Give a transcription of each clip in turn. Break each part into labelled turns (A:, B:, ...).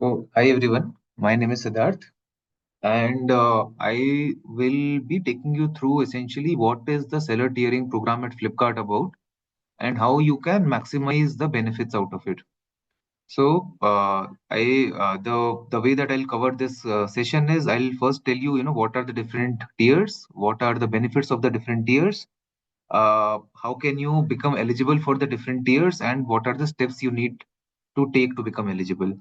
A: So, hi everyone, my name is Siddharth, and I will be taking you through essentially what is the seller tiering program at Flipkart about and how you can maximize the benefits out of it. So, I the way that I'll cover this session is I'll first tell you, what are the different tiers, what are the benefits of the different tiers, how can you become eligible for the different tiers, and what are the steps you need to take to become eligible.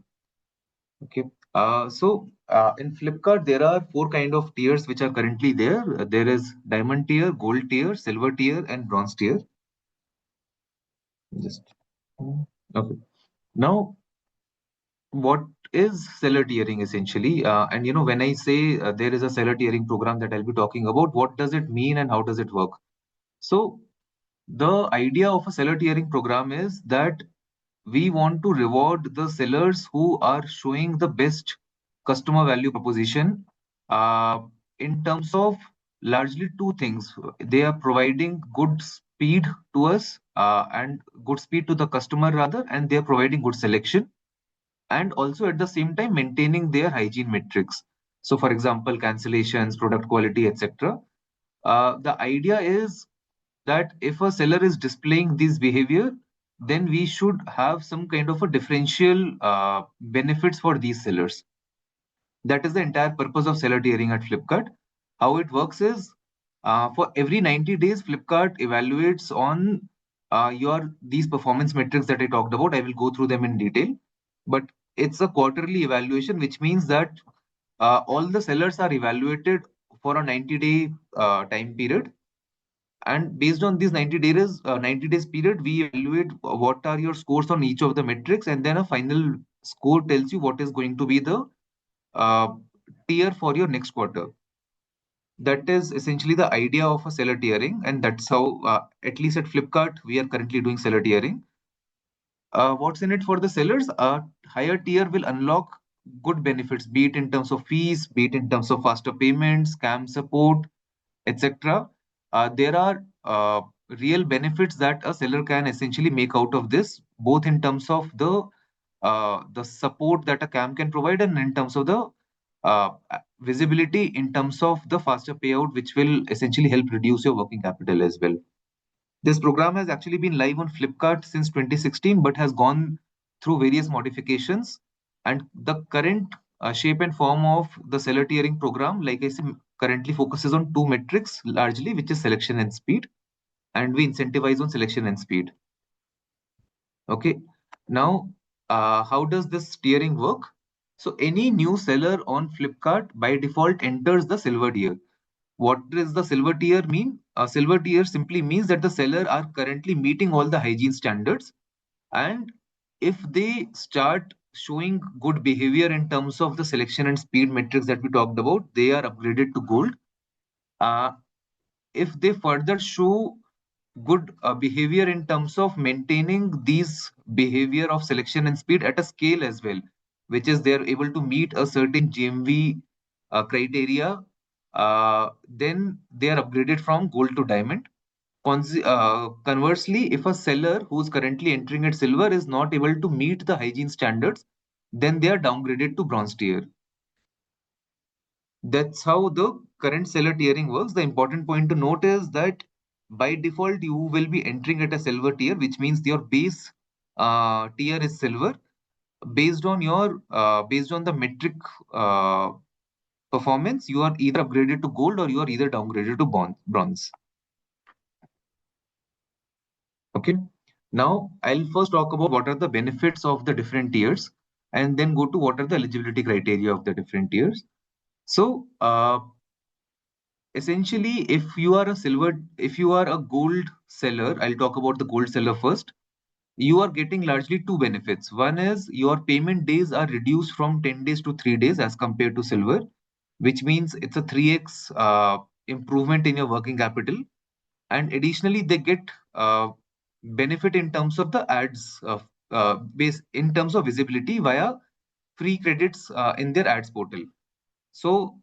A: Okay. In Flipkart, there are four kind of tiers which are currently there. There is diamond tier, gold tier, silver tier, and bronze tier. Just okay. Now, what is seller tiering essentially? And when I say there is a seller tiering program that I'll be talking about, what does it mean and how does it work? So, the idea of a seller tiering program is that we want to reward the sellers who are showing the best customer value proposition uh, in terms of largely two things. They are providing good speed to us and good speed to the customer rather, and they are providing good selection and also at the same time maintaining their hygiene metrics. So, for example, cancellations, product quality, etc. The idea is that if a seller is displaying this behavior, then we should have some kind of a differential benefits for these sellers. That is the entire purpose of seller tiering at Flipkart. How it works is for every 90 days, Flipkart evaluates on your these performance metrics that I talked about. I will go through them in detail, but it's a quarterly evaluation, which means that all the sellers are evaluated for a 90-day time period, and based on these 90 days period, we evaluate what are your scores on each of the metrics, and then a final score tells you what is going to be the uh, tier for your next quarter. That is essentially the idea of a seller tiering, and that's how, at least at Flipkart, we are currently doing seller tiering. What's in it for the sellers? A higher tier will unlock good benefits, be it in terms of fees, be it in terms of faster payments, scam support, etc. There are real benefits that a seller can essentially make out of this, both in terms of the support that a CAM can provide and in terms of the visibility in terms of the faster payout, which will essentially help reduce your working capital as well. This program has actually been live on Flipkart since 2016, but has gone through various modifications. And the current shape and form of the seller tiering program, like I said, currently focuses on two metrics largely, which is selection and speed. And we incentivize on selection and speed. Okay. Now, how does this tiering work? So, any new seller on Flipkart by default enters the silver tier. What does the silver tier mean? A silver tier simply means that the seller are currently meeting all the hygiene standards, and if they start showing good behavior in terms of the selection and speed metrics that we talked about, they are upgraded to gold. Uh, if they further show good behavior in terms of maintaining these behavior of selection and speed at a scale as well, which is they're able to meet a certain GMV criteria, then they are upgraded from gold to diamond. Conversely, if a seller who's currently entering at silver is not able to meet the hygiene standards, then they are downgraded to bronze tier. That's how the current seller tiering works. The important point to note is that by default, you will be entering at a silver tier, which means your base tier is silver. Based on the metric performance, you are either upgraded to gold or you are either downgraded to bronze. Okay. Now, I'll first talk about what are the benefits of the different tiers and then go to what are the eligibility criteria of the different tiers. So, essentially, if you are a gold seller, I'll talk about the gold seller first. You are getting largely two benefits. One is your payment days are reduced from 10 days to 3 days as compared to silver, which means it's a 3x improvement in your working capital. And additionally, they get benefit in terms of the ads base in terms of visibility via free credits in their ads portal. So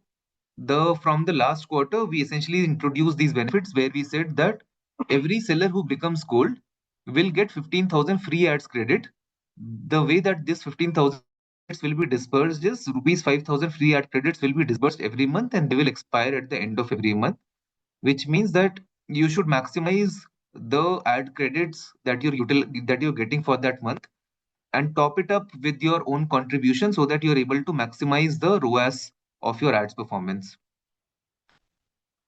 A: the from the last quarter, we essentially introduced these benefits where we said that every seller who becomes gold will get 15,000 free ads credit. The way that this 15,000 will be dispersed is rupees 5,000 free ad credits will be disbursed every month and they will expire at the end of every month, which means that you should maximize the ad credits that you're getting for that month and top it up with your own contribution so that you're able to maximize the ROAS of your ads performance.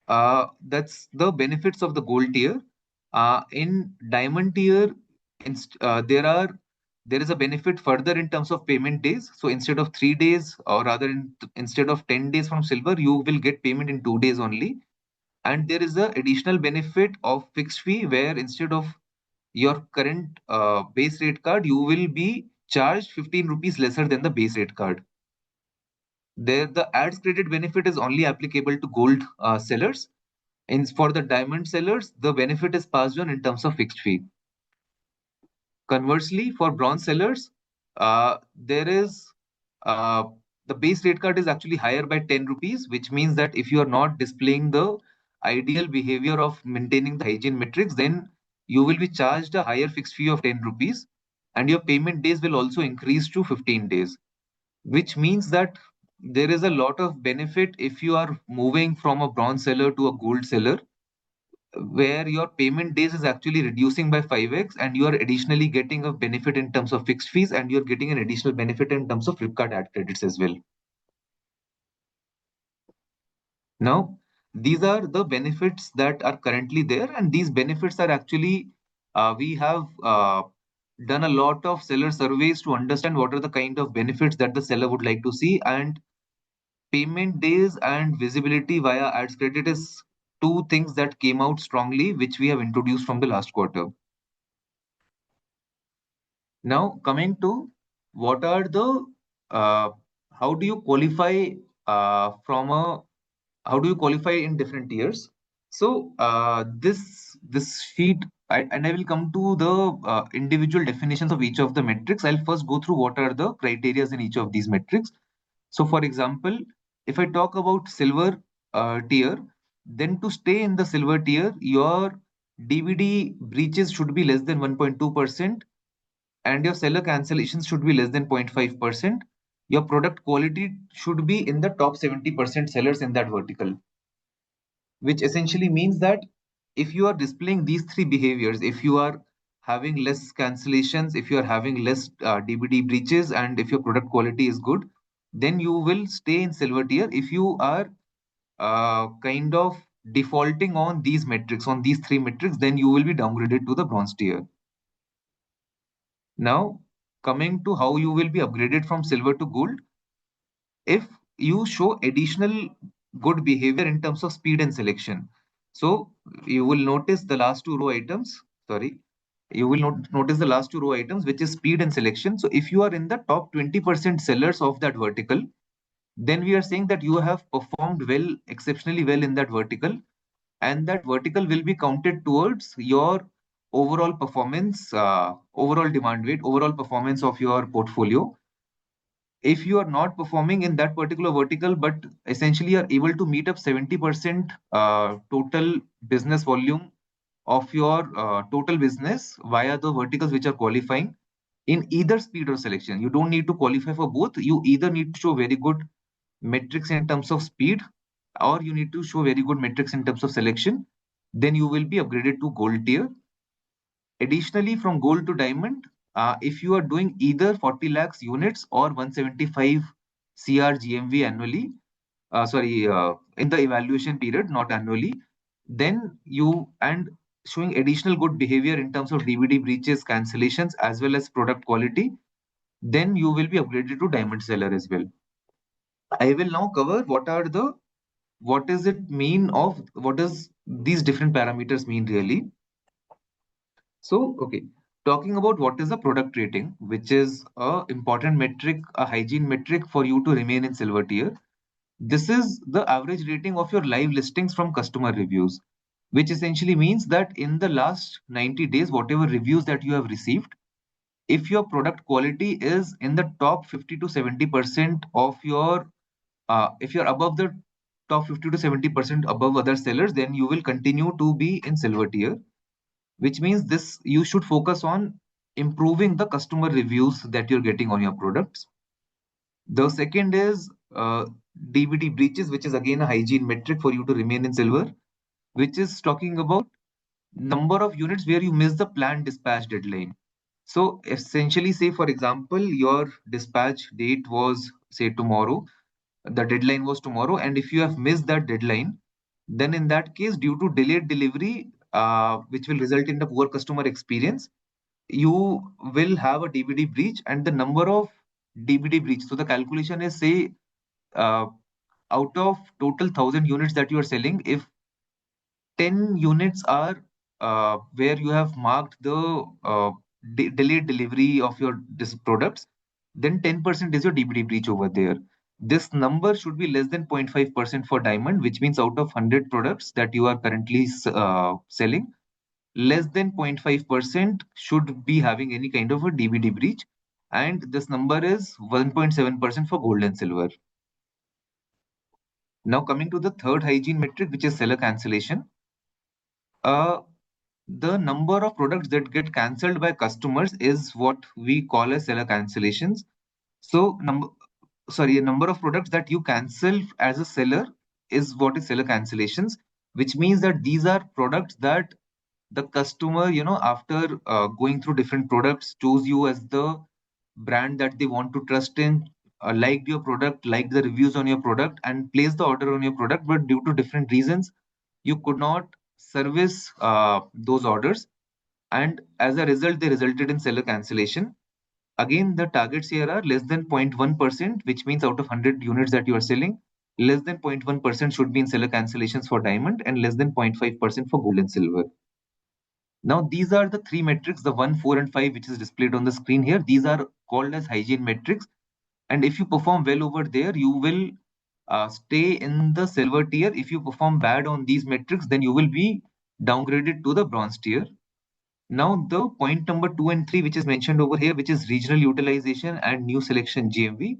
A: That's the benefits of the gold tier. In diamond tier, there is a benefit further in terms of payment days. So instead of 3 days, or rather instead of 10 days from silver, you will get payment in 2 days only. And there is a additional benefit of fixed fee where instead of your current base rate card, you will be charged 15 rupees lesser than the base rate card. There, the ads credit benefit is only applicable to gold sellers. And for the diamond sellers, the benefit is passed on in terms of fixed fee. Conversely, for bronze sellers, there is uh, the base rate card is actually higher by 10 rupees, which means that if you are not displaying the ideal behavior of maintaining the hygiene metrics, then you will be charged a higher fixed fee of 10 rupees, and your payment days will also increase to 15 days, which means that there is a lot of benefit if you are moving from a bronze seller to a gold seller, where your payment days is actually reducing by 5x and you are additionally getting a benefit in terms of fixed fees and you're getting an additional benefit in terms of Flipkart ad credits as well. Now, these are the benefits that are currently there, and these benefits are actually, we have done a lot of seller surveys to understand what are the kind of benefits that the seller would like to see, and payment days and visibility via ads credit is two things that came out strongly, which we have introduced from the last quarter. Now, coming to what are the how do you qualify from a how do you qualify in different tiers? So this sheet, and I will come to the individual definitions of each of the metrics. I'll first go through what are the criterias in each of these metrics. So, for example, if I talk about silver tier, then to stay in the silver tier, your DVD breaches should be less than 1.2%, and your seller cancellations should be less than 0.5%. Your product quality should be in the top 70% sellers in that vertical, which essentially means that if you are displaying these three behaviors, if you are having less cancellations, if you are having less DVD breaches, and if your product quality is good, then you will stay in silver tier. If you are kind of defaulting on these metrics, on these three metrics, then you will be downgraded to the bronze tier. Now, coming to how you will be upgraded from silver to gold, if you show additional good behavior in terms of speed and selection. So you will notice the last two row items, sorry, you will notice the last two row items, which is speed and selection. So if you are in the top 20% sellers of that vertical, then we are saying that you have performed well, exceptionally well in that vertical, and that vertical will be counted towards your overall performance, overall demand weight, overall performance of your portfolio. If you are not performing in that particular vertical, but essentially are able to meet up 70% total business volume of your total business via the verticals which are qualifying in either speed or selection. You don't need to qualify for both. You either need to show very good metrics in terms of speed, or you need to show very good metrics in terms of selection. Then you will be upgraded to gold tier. Additionally, from gold to diamond, if you are doing either 40 lakhs units or 175 CR GMV annually, in the evaluation period, not annually, then you and showing additional good behavior in terms of DVD breaches, cancellations, as well as product quality, then you will be upgraded to diamond seller as well. I will now cover what does it mean of what does these different parameters mean really. So, okay, talking about what is a product rating, which is a important metric, a hygiene metric for you to remain in silver tier. This is the average rating of your live listings from customer reviews, which essentially means that in the last 90 days, whatever reviews that you have received, if your product quality is in the top 50 to 70% of your, if you're above the top 50 to 70% above other sellers, then you will continue to be in silver tier, which means this you should focus on improving the customer reviews that you're getting on your products. The second is DBD breaches, which is again a hygiene metric for you to remain in silver, which is talking about number of units where you miss the planned dispatch deadline. So essentially, say for example, your dispatch date was say tomorrow, the deadline was tomorrow, and if you have missed that deadline, then in that case, due to delayed delivery, which will result in the poor customer experience, you will have a DBD breach, and the number of DBD breach. So the calculation is say uh, out of total 1,000 units that you are selling, if 10 units are where you have marked the delayed delivery of your products, then 10% is your DBD breach over there. This number should be less than 0.5% for diamond, which means out of 100 products that you are currently selling, less than 0.5% should be having any kind of a DBD breach. And this number is 1.7% for gold and silver. Now, coming to the third hygiene metric, which is seller cancellation. Uh, the number of products that get cancelled by customers is what we call as seller cancellations. So, a number of products that you cancel as a seller is what is seller cancellations, which means that these are products that the customer, after going through different products, choose you as the brand that they want to trust in, liked your product, liked the reviews on your product, and placed the order on your product, but due to different reasons, you could not service those orders, and as a result, they resulted in seller cancellation. Again, the targets here are less than 0.1%, which means out of 100 units that you are selling, less than 0.1% should be in seller cancellations for diamond and less than 0.5% for gold and silver. Now, these are the three metrics, the 1, 4, and 5, which is displayed on the screen here. These are called as hygiene metrics. And if you perform well over there, you will stay in the silver tier. If you perform bad on these metrics, then you will be downgraded to the bronze tier. Now, the point number 2 and 3, which is mentioned over here, which is regional utilization and new selection GMV.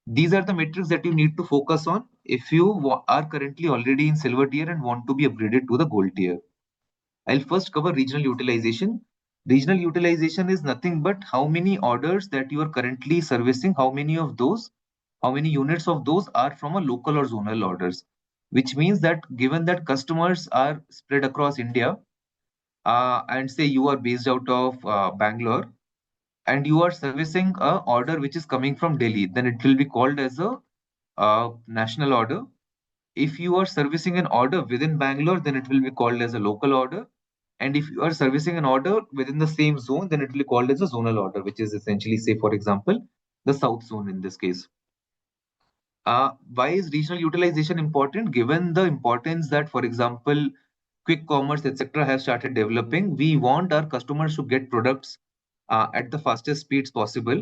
A: These are the metrics that you need to focus on if you are currently already in silver tier and want to be upgraded to the gold tier. I'll first cover regional utilization. Regional utilization is nothing but how many orders that you are currently servicing, how many units of those are from a local or zonal orders, which means that given that customers are spread across India, and say you are based out of Bangalore, and you are servicing a order which is coming from Delhi, then it will be called as a national order. If you are servicing an order within Bangalore, then it will be called as a local order. And if you are servicing an order within the same zone, then it will be called as a zonal order, which is essentially, say, for example, the South Zone in this case. Why is regional utilization important? Given the importance that, for example, quick commerce, etc., have started developing, we want our customers to get products at the fastest speeds possible.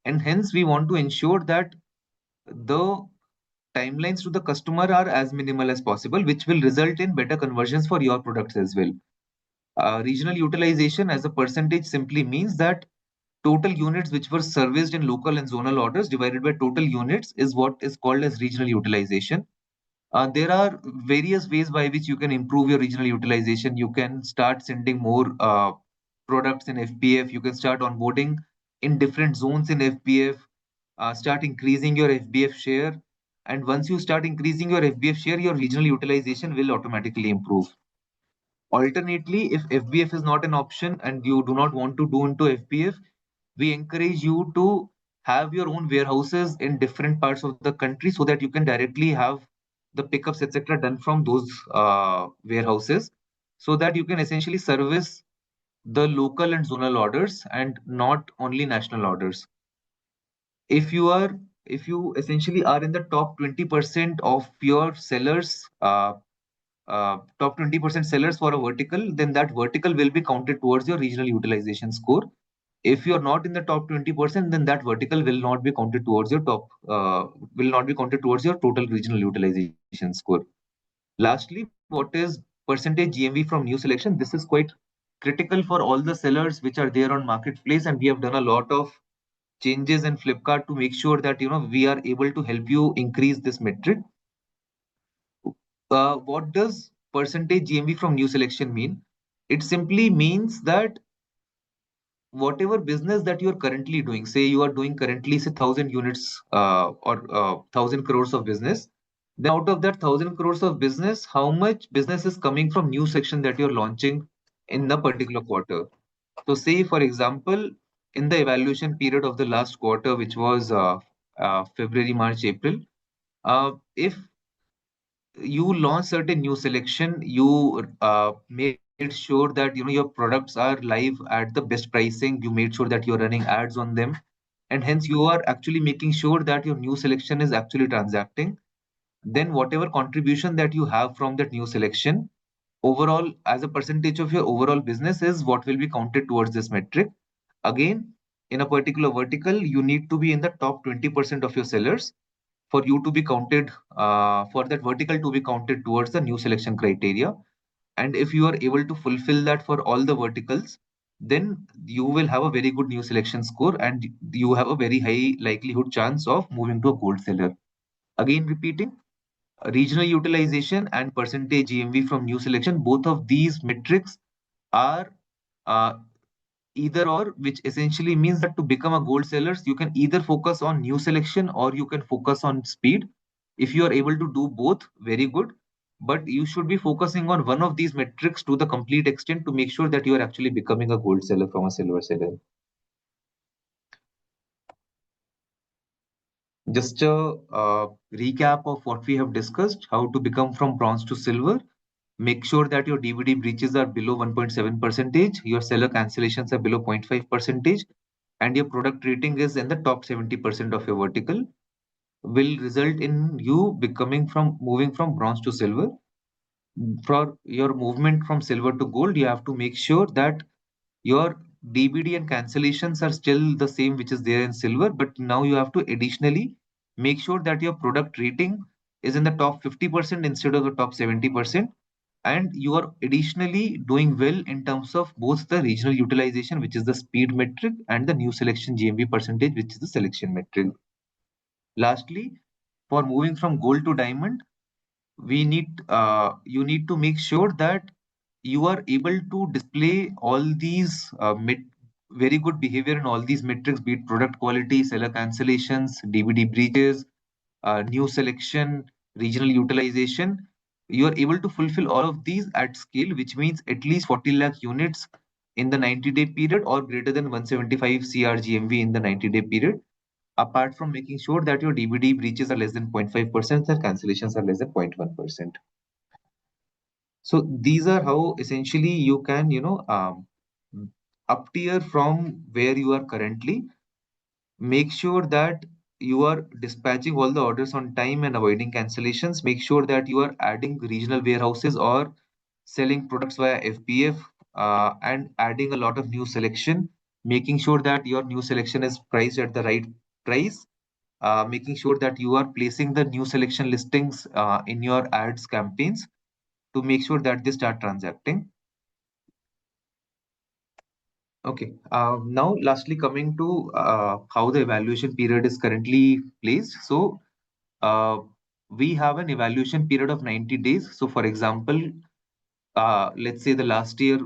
A: And hence, we want to ensure that the timelines to the customer are as minimal as possible, which will result in better conversions for your products as well. Regional utilization as a percentage simply means that total units which were serviced in local and zonal orders divided by total units is what is called as regional utilization. There are various ways by which you can improve your regional utilization. You can start sending more products in FBF. You can start onboarding in different zones in FBF. Start increasing your FBF share. And once you start increasing your FBF share, your regional utilization will automatically improve. Alternately, if FBF is not an option and you do not want to do into FBF, we encourage you to have your own warehouses in different parts of the country so that you can directly have the pickups, etc., done from those warehouses, so that you can essentially service the local and zonal orders and not only national orders. If you are, if you essentially are in the top 20% of your sellers, top 20% sellers for a vertical, then that vertical will be counted towards your regional utilization score. If you're not in the top 20%, then that vertical will not be counted towards your will not be counted towards your total regional utilization score. Lastly, what is percentage GMV from new selection? This is quite critical for all the sellers which are there on marketplace, and we have done a lot of changes in Flipkart to make sure that we are able to help you increase this metric. What does percentage GMV from new selection mean? It simply means that whatever business that you are currently doing, say you are doing currently say 1,000 units or 1,000 crores of business, then out of that 1,000 crores of business, how much business is coming from new section that you're launching in the particular quarter? So say for example, in the evaluation period of the last quarter, which was February, March, April, if you launch certain new selection, you made sure that your products are live at the best pricing. You made sure that you're running ads on them, and hence you are actually making sure that your new selection is actually transacting. Then whatever contribution that you have from that new selection, overall as a percentage of your overall business, is what will be counted towards this metric. Again, in a particular vertical, you need to be in the top 20% of your sellers for you to be counted, for that vertical to be counted towards the new selection criteria. And if you are able to fulfill that for all the verticals, then you will have a very good new selection score, and you have a very high likelihood chance of moving to a gold seller. Again, repeating, regional utilization and percentage GMV from new selection, both of these metrics are uh, either or, which essentially means that to become a gold sellers, you can either focus on new selection or you can focus on speed. If you are able to do both, very good. But you should be focusing on one of these metrics to the complete extent to make sure that you are actually becoming a gold seller from a silver seller. Just a recap of what we have discussed: how to become from bronze to silver. Make sure that your DVD breaches are below 1.7 percentage, your seller cancellations are below 0.5 percentage, and your product rating is in the top 70% of your vertical, will result in you becoming from moving from bronze to silver. For your movement from silver to gold, you have to make sure that your DBD and cancellations are still the same, which is there in silver, but now you have to additionally make sure that your product rating is in the top 50% instead of the top 70%. And you are additionally doing well in terms of both the regional utilization, which is the speed metric, and the new selection GMV percentage, which is the selection metric. Lastly, for moving from gold to diamond, you need to make sure that you are able to display all these very good behavior in all these metrics, be it product quality, seller cancellations, DVD breaches, new selection, regional utilization. You are able to fulfill all of these at scale, which means at least 40 lakh units in the 90-day period or greater than 175 CR GMV in the 90-day period, apart from making sure that your DVD breaches are less than 0.5% and cancellations are less than 0.1%. So these are how essentially you can, up tier from where you are currently. Make sure that you are dispatching all the orders on time and avoiding cancellations. Make sure that you are adding regional warehouses or selling products via FBF, and adding a lot of new selection. Making sure that your new selection is priced at the right price. Making sure that you are placing the new selection listings in your ads campaigns to make sure that they start transacting. Okay. Now, lastly, coming to how the evaluation period is currently placed. So, uh, we have an evaluation period of 90 days. So, for example, let's say the last year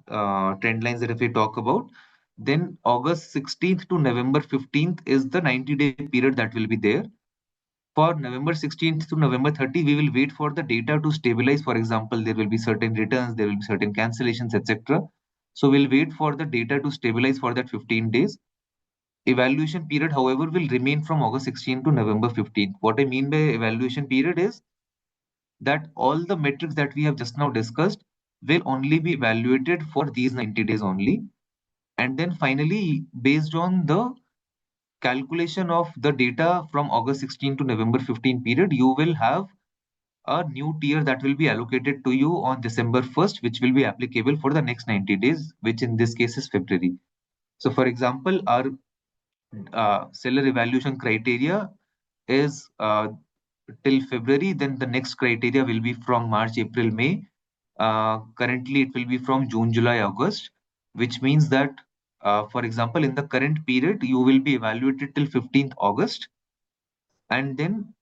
A: trend lines that if we talk about, then August 16th to November 15th is the 90-day period that will be there. For November 16th to November 30, we will wait for the data to stabilize. For example, there will be certain returns, there will be certain cancellations, etc. So we'll wait for the data to stabilize for that 15 days. Evaluation period, however, will remain from August 16th to November 15th. What I mean by evaluation period is that all the metrics that we have just now discussed will only be evaluated for these 90 days only. And then finally, based on the calculation of the data from August 16 to November 15 period, you will have a new tier that will be allocated to you on December 1st, which will be applicable for the next 90 days, which in this case is February. So, for example, our seller evaluation criteria is till February, then the next criteria will be from March, April, May. Currently, it will be from June, July, August, which means that, for example, in the current period, you will be evaluated till 15th August, and then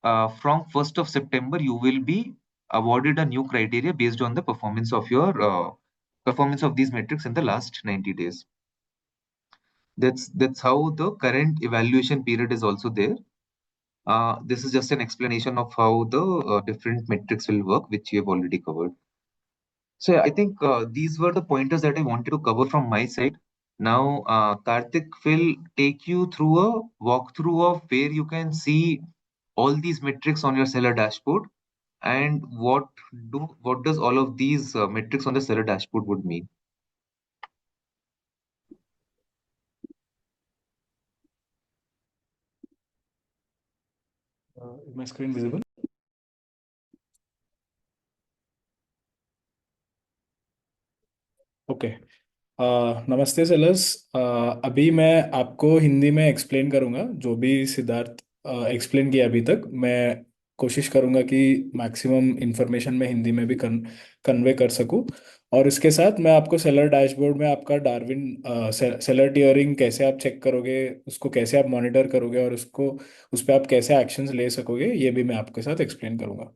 A: from 1st of September, you will be awarded a new criteria based on the performance of your performance of these metrics in the last 90 days. That's how the current evaluation period is also there. This is just an explanation of how the different metrics will work, which you have already covered. So yeah, I think these were the pointers that I wanted to cover from my side. Now, Karthik will take you through a walkthrough of where you can see all these metrics on your seller dashboard and what does all of these metrics on the seller dashboard would mean.
B: Is my screen visible? Okay. नमस्ते sellers. अभी मैं आपको हिंदी में explain करूंगा जो भी Siddharth explain किया अभी तक। मैं कोशिश करूंगा कि मैक्सिमम इंफॉर्मेशन मैं हिंदी में भी कन्वे कर सकूं। और इसके साथ मैं आपको सेलर डैशबोर्ड में आपका डार्विन सेलर टियरिंग कैसे आप चेक करोगे, उसको कैसे आप मॉनिटर करोगे और उसको उस पर आप कैसे एक्शंस ले सकोगे, ये भी मैं आपके साथ एक्सप्लेन करूंगा।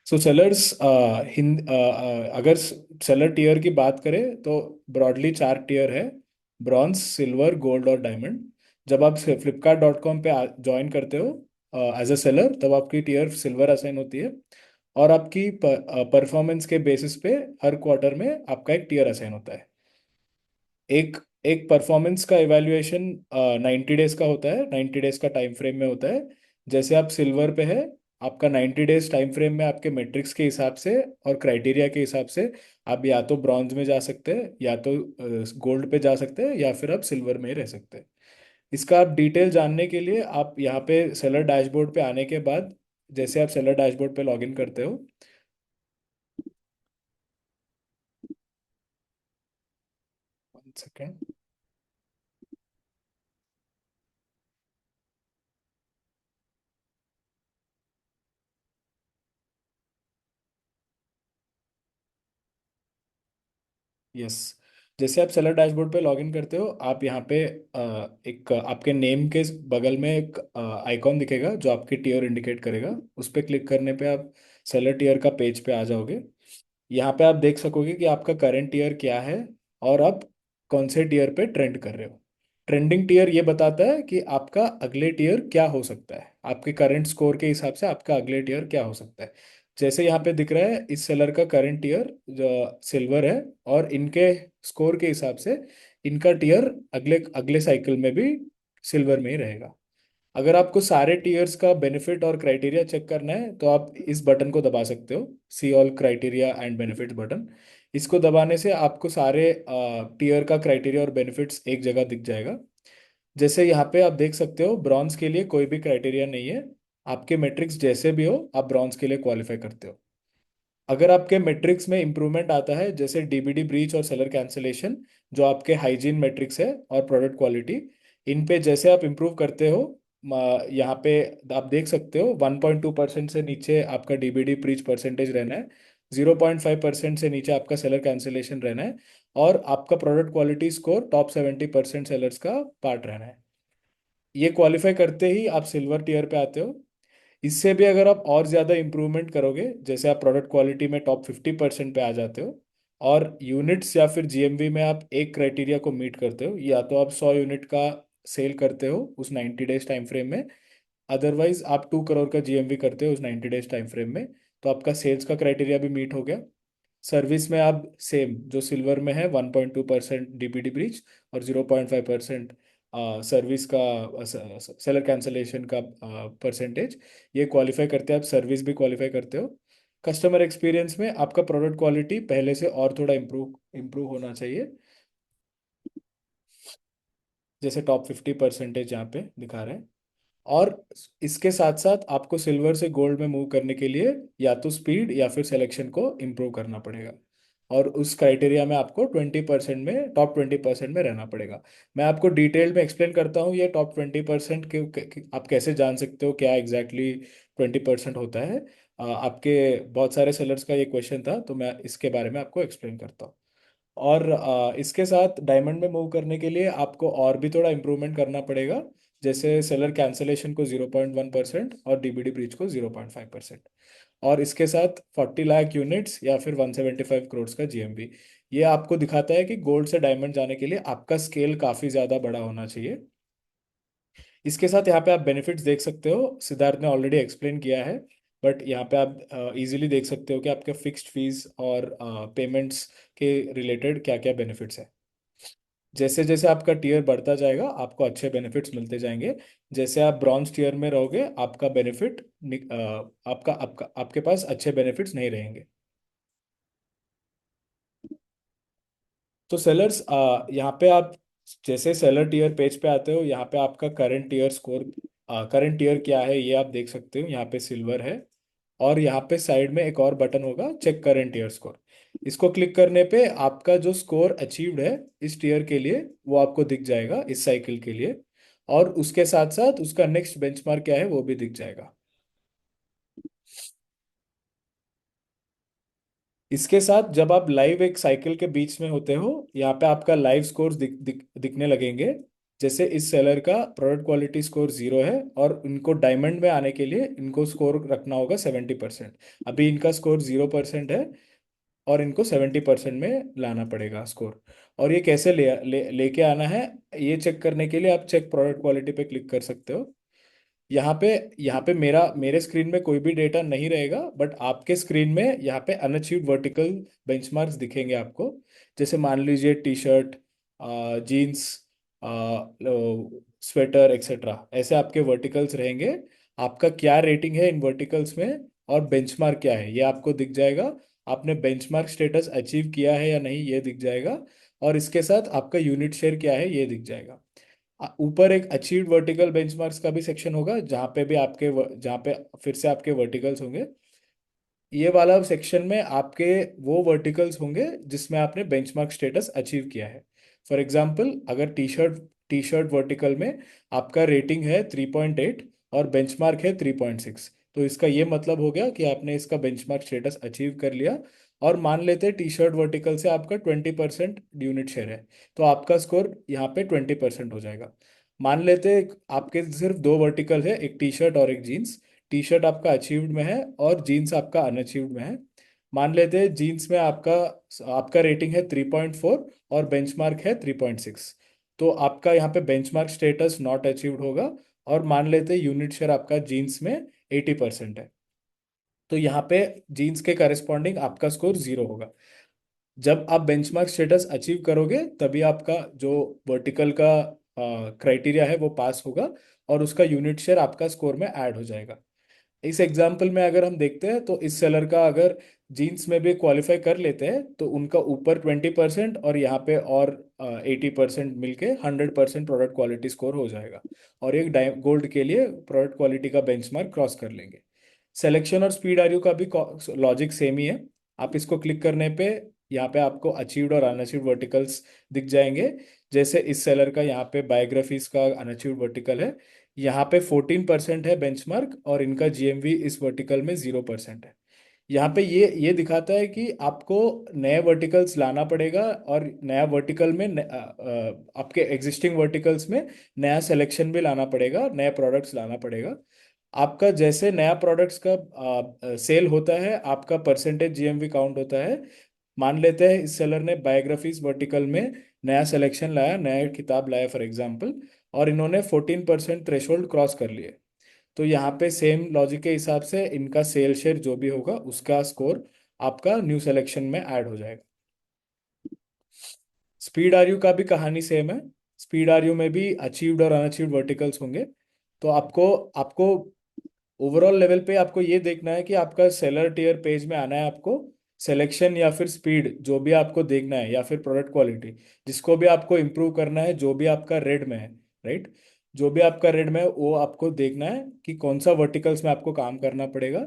B: सो सेलर्स हिंद अगर सेलर टियर की बात करें तो ब्रॉडली 4 टियर है: ब्रॉन्ज, सिल्वर, गोल्ड और डायमंड। जब आप flipkart.com पे ज्वाइन करते हो एज अ सेलर, तब आपकी टियर सिल्वर असाइन होती है और आपकी परफॉर्मेंस के बेसिस पे हर क्वार्टर में आपका एक टियर असाइन होता है। एक एक परफॉर्मेंस का इवैल्यूएशन 90 डेज का होता है, 90 डेज का टाइम फ्रेम में होता है। जैसे आप सिल्वर पे है, आपका 90 डेज टाइम फ्रेम में आपके मेट्रिक्स के हिसाब से और क्राइटेरिया के हिसाब से आप या तो ब्रॉन्ज में जा सकते हैं, या तो गोल्ड पे जा सकते हैं, या फिर आप सिल्वर में ही रह सकते हैं। इसका आप डिटेल जानने के लिए आप यहाँ पे सेलर डैशबोर्ड पे आने के बाद, जैसे आप सेलर डैशबोर्ड पे लॉगिन करते हो, 1 सेकेंड। यस। जैसे आप सेलर डैशबोर्ड पे लॉगिन करते हो, आप यहाँ पे एक आपके नेम के बगल में एक आइकॉन दिखेगा जो आपकी टियर इंडिकेट करेगा। उस पर क्लिक करने पे आप सेलर टियर का पेज पे आ जाओगे। यहाँ पे आप देख सकोगे कि आपका करंट टियर क्या है और आप कौन से टियर पे ट्रेंड कर रहे हो। ट्रेंडिंग टियर ये बताता है कि आपका अगले टियर क्या हो सकता है, आपके करंट स्कोर के हिसाब से आपका अगले टियर क्या हो सकता है। जैसे यहाँ पे दिख रहा है, इस सेलर का करंट टियर जो सिल्वर है, और इनके स्कोर के हिसाब से इनका टियर अगले अगले साइकिल में भी सिल्वर में ही रहेगा। अगर आपको सारे टीयर्स का बेनिफिट और क्राइटेरिया चेक करना है तो आप इस बटन को दबा सकते हो, see all criteria and benefits button. इसको दबाने से आपको सारे टीयर का क्राइटेरिया और बेनिफिट्स एक जगह दिख जाएगा। जैसे यहाँ पे आप देख सकते हो, ब्रॉन्ज के लिए कोई भी क्राइटेरिया नहीं है। आपके मेट्रिक्स जैसे भी हो, आप ब्रॉन्ज के लिए क्वालिफाई करते हो। अगर आपके मेट्रिक्स में इंप्रूवमेंट आता है, जैसे डीबीडी ब्रीच और सेलर कैंसलेशन, जो आपके हाइजीन मेट्रिक्स है, और प्रोडक्ट क्वालिटी, इन पे जैसे आप इंप्रूव करते हो, यहाँ पे आप देख सकते हो 1.2% से नीचे आपका डीबीडी ब्रीच परसेंटेज रहना है, 0.5% से नीचे आपका सेलर कैंसलेशन रहना है, और आपका product quality score top 70% sellers का पार्ट रहना है। ये क्वालिफाई करते ही आप सिल्वर टियर पे आते हो। इससे भी अगर आप और ज़्यादा इम्प्रूवमेंट करोगे, जैसे आप प्रोडक्ट क्वालिटी में टॉप 50% पे आ जाते हो, और यूनिट्स या फिर जीएमवी में आप एक क्राइटेरिया को मीट करते हो, या तो आप 100 यूनिट का सेल करते हो उस 90 डेज टाइम फ्रेम में, अदरवाइज आप 2 करोड़ का जीएमवी करते हो उस 90 डेज टाइम फ्रेम में, तो आपका सेल्स का क्राइटेरिया भी मीट हो गया। सर्विस में आप सेम जो सिल्वर में है, 1.2% डीपीडी ब्रीच और 0.5% सर्विस का सेलर कैंसलेशन का परसेंटेज, ये क्वालिफाई करते हैं। आप सर्विस भी क्वालिफाई करते हो। कस्टमर एक्सपीरियंस में आपका प्रोडक्ट क्वालिटी पहले से और थोड़ा इम्प्रूव इम्प्रूव होना चाहिए, जैसे टॉप 50% यहाँ पे दिखा रहे हैं। और इसके साथ साथ आपको सिल्वर से गोल्ड में मूव करने के लिए या तो स्पीड या फिर सिलेक्शन को इम्प्रूव करना पड़ेगा, और उस क्राइटेरिया में आपको 20% में, टॉप 20% में रहना पड़ेगा। मैं आपको डिटेल में एक्सप्लेन करता हूँ ये टॉप 20% के आप कैसे जान सकते हो क्या एग्जैक्टली 20% होता है। आपके बहुत सारे सेलर्स का ये क्वेश्चन था, तो मैं इसके बारे में आपको एक्सप्लेन करता हूँ। और इसके साथ डायमंड में मूव करने के लिए आपको और भी थोड़ा इम्प्रूवमेंट करना पड़ेगा। जैसे सेलर कैंसलेशन को 0.1% और डीबीडी ब्रीच को 0.5%। और इसके साथ 40 लाख यूनिट्स या फिर 175 करोड़ का जीएमवी। ये आपको दिखाता है कि गोल्ड से डायमंड जाने के लिए आपका स्केल काफी ज्यादा बड़ा होना चाहिए। इसके साथ यहाँ पे आप बेनिफिट्स देख सकते हो, सिद्धार्थ ने ऑलरेडी एक्सप्लेन किया है, बट यहाँ पे आप इजीली देख सकते हो कि आपके फिक्स्ड फीस और पेमेंट्स के रिलेटेड क्या क्या बेनिफिट्स है। जैसे जैसे आपका टीयर बढ़ता जाएगा आपको अच्छे बेनिफिट्स मिलते जाएंगे। जैसे आप ब्रॉन्ज टीयर में रहोगे आपका बेनिफिट आपका आपका आपके पास अच्छे बेनिफिट्स नहीं रहेंगे। तो सेलर्स, यहाँ पे आप जैसे सेलर टीयर पेज पे आते हो, यहाँ पे आपका current tier score, current tier क्या है ये आप देख सकते हो। यहाँ पे सिल्वर है, और यहाँ पे साइड में एक और बटन होगा चेक करंट टीयर स्कोर। इसको क्लिक करने पे आपका जो स्कोर अचीव्ड है इस टीयर के लिए वो आपको दिख जाएगा इस साइकिल के लिए, और उसके साथ साथ उसका नेक्स्ट बेंचमार्क क्या है वो भी दिख जाएगा। इसके साथ जब आप लाइव एक साइकिल के बीच में होते हो, यहाँ पे आपका लाइव स्कोर दिखने लगेंगे। जैसे इस सेलर का प्रोडक्ट क्वालिटी स्कोर 0 है, और इनको डायमंड में आने के लिए इनको स्कोर रखना होगा 70%। अभी इनका स्कोर 0% है, और इनको 70% में लाना पड़ेगा स्कोर। और ये कैसे लेके आना है, ये चेक करने के लिए आप चेक प्रोडक्ट क्वालिटी पे क्लिक कर सकते हो। यहाँ पे यहाँ पे मेरे स्क्रीन में कोई भी डेटा नहीं रहेगा, बट आपके स्क्रीन में यहाँ पे अनअचीव्ड वर्टिकल बेंचमार्क्स दिखेंगे आपको। जैसे मान लीजिए T shirt, jeans, sweater etcetera, ऐसे आपके वर्टिकल्स रहेंगे। आपका क्या रेटिंग है इन वर्टिकल्स में और बेंचमार्क क्या है ये आपको दिख जाएगा। आपने बेंचमार्क स्टेटस अचीव किया है या नहीं ये दिख जाएगा, और इसके साथ आपका यूनिट शेयर क्या है ये दिख जाएगा। ऊपर एक अचीव्ड वर्टिकल बेंचमार्क्स का भी सेक्शन होगा, जहाँ पे फिर से आपके वर्टिकल्स होंगे। ये वाला सेक्शन में आपके वो वर्टिकल्स होंगे जिसमें आपने बेंचमार्क स्टेटस अचीव किया है। फॉर एग्जांपल, अगर टी शर्ट वर्टिकल में आपका रेटिंग है 3.8 और बेंचमार्क है 3.6, तो इसका ये मतलब हो गया कि आपने इसका बेंचमार्क स्टेटस अचीव कर लिया। और मान लेते हैं टी शर्ट वर्टिकल से आपका 20% यूनिट शेयर है, तो आपका स्कोर यहाँ पे 20% हो जाएगा। मान लेते हैं आपके सिर्फ दो वर्टिकल है, एक टी शर्ट और एक जीन्स। टी शर्ट आपका अचीव्ड में है और जीन्स आपका अनअचीव्ड में है। मान लेते हैं जीन्स में आपका आपका रेटिंग है 3.4 और बेंचमार्क है 3.6, तो आपका यहाँ पे बेंचमार्क स्टेटस नॉट अचीव्ड होगा। और मान लेते हैं यूनिट शेयर आपका जीन्स में 80% है, तो यहाँ पे जीन्स के करस्पॉन्डिंग आपका स्कोर 0 होगा। जब आप बेंचमार्क स्टेटस अचीव करोगे तभी आपका जो वर्टिकल का क्राइटेरिया है वो पास होगा, और उसका यूनिट शेयर आपका स्कोर में ऐड हो जाएगा। इस एग्जाम्पल में अगर हम देखते हैं तो इस सेलर का अगर जीन्स में भी क्वालिफाई कर लेते हैं तो उनका ऊपर 20% और यहाँ पे और 80% मिलके 100% प्रोडक्ट क्वालिटी स्कोर हो जाएगा, और एक गोल्ड के लिए प्रोडक्ट क्वालिटी का बेंचमार्क क्रॉस कर लेंगे। सिलेक्शन और स्पीड आरयू का भी लॉजिक सेम ही है। आप इसको क्लिक करने पे यहाँ पे आपको अचीव्ड और अनअचीव्ड वर्टिकल्स दिख जाएंगे। जैसे इस सेलर का यहाँ पे बायोग्राफीज का अनअचीव्ड वर्टिकल है, यहाँ पे 14% है बेंचमार्क, और इनका जीएमवी इस वर्टिकल में 0% है। यहाँ पे ये दिखाता है कि आपको नए वर्टिकल्स लाना पड़ेगा, और नया वर्टिकल में आपके एग्जिस्टिंग वर्टिकल्स में नया सिलेक्शन भी लाना पड़ेगा, नए प्रोडक्ट्स लाना पड़ेगा। आपका जैसे नया प्रोडक्ट्स का सेल होता है आपका परसेंटेज जीएमवी काउंट होता है। मान लेते हैं इस सेलर ने बायोग्राफीज वर्टिकल में नया सिलेक्शन लाया, नया किताब लाया फॉर एग्जांपल, और इन्होंने 14% थ्रेशोल्ड क्रॉस कर लिए, तो यहाँ पे सेम लॉजिक के हिसाब से इनका सेल शेयर जो भी होगा उसका स्कोर आपका न्यू सिलेक्शन में ऐड हो जाएगा। स्पीड आरयू का भी कहानी सेम है। स्पीड आरयू में भी अचीव्ड और अनअचीव्ड वर्टिकल्स होंगे। तो आपको आपको ओवरऑल लेवल पे आपको ये देखना है कि आपका सेलर टियर पेज में आना है आपको। सिलेक्शन या फिर स्पीड जो भी आपको देखना है, या फिर प्रोडक्ट क्वालिटी जिसको भी आपको इम्प्रूव करना है, जो भी आपका रेड में है, राइट, जो भी आपका रेड में है वो आपको देखना है कि कौन सा वर्टिकल्स में आपको काम करना पड़ेगा।